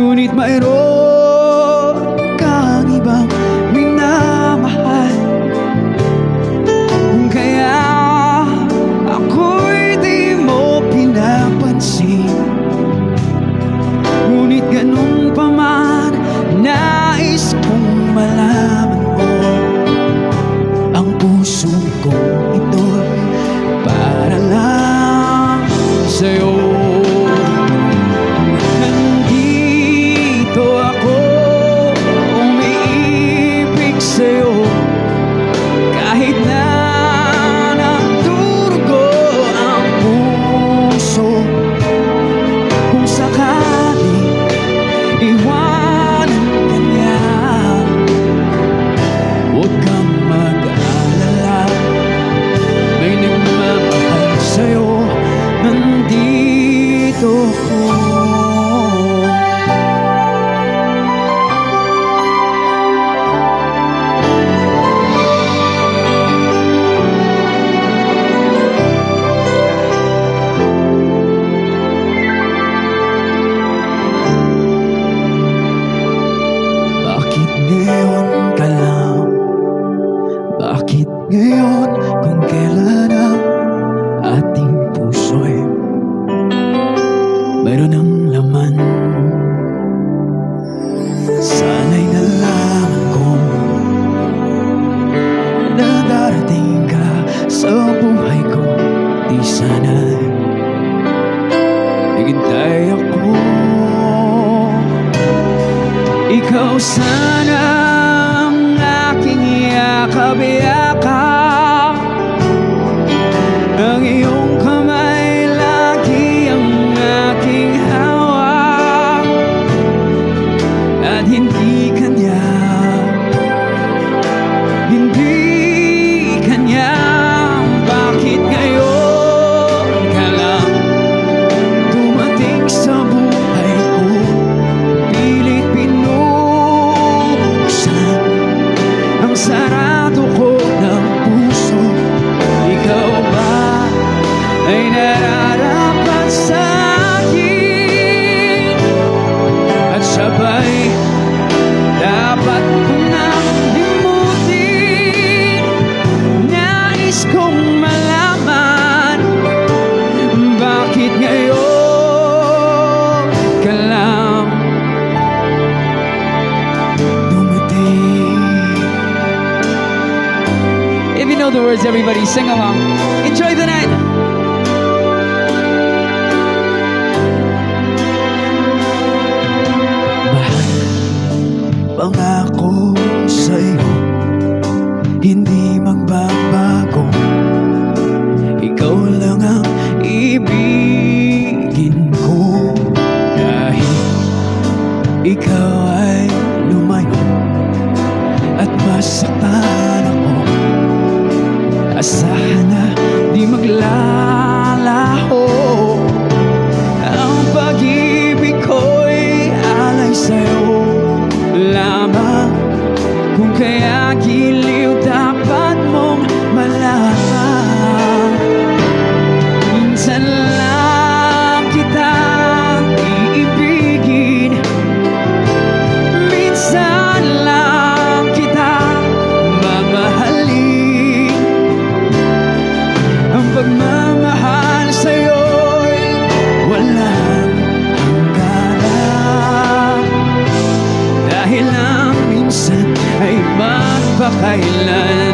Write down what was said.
ngunit mayroon kang ibang minamahal. Kaya ako'y di mo pinapansin. Ngunit ganun pa man, nais kong malaman mo, ang puso kong ito'y para lang sa'yo. Nandito ako, umiibig sa'yo, kahit na nagdurugo ang puso. Kung sakali iwanan ka niya, huwag kang mag-alala, may nagmamahal sa'yo. Nandito ko. Bakit ngayon ka lang? Bakit ngayon kung kailan ang ating puso'y mayroon ng laman? Sana'y nalaman ko na darating ka sa buhay ko. Di sana'y naghintay ako. Ikaw sana ang aking yakap-yakap, ang iyong kamay lagi ang aking hawak, at hindi kanya bakit ngayon ka lang dumating sa buhay ko? Pilit pinuksan ang sarado ko ng puso. Ikaw ba ay nararapat sa akin, at sabay dapat ko nang limutin? Nais kong malaman, bakit ngayon ka lang dumating? If you know the words, everybody sing along. Enjoy the night. Mahal, pangako sa'yo, hindi magbabago. Ikaw lang ang ibigin ko, kahit ikaw ay lumayo at masaktan ako. Asahan na di maglalaho ang pag-ibig ko'y alay sa'yo lamang. Kung kaya giliw dapat mong malaman, minsan lang kitang iibigin, minsan lang kitang mamahalin. Ang pagmamahal sa'yo'y walang hangganan, dahil lang minsan ay magpakailan.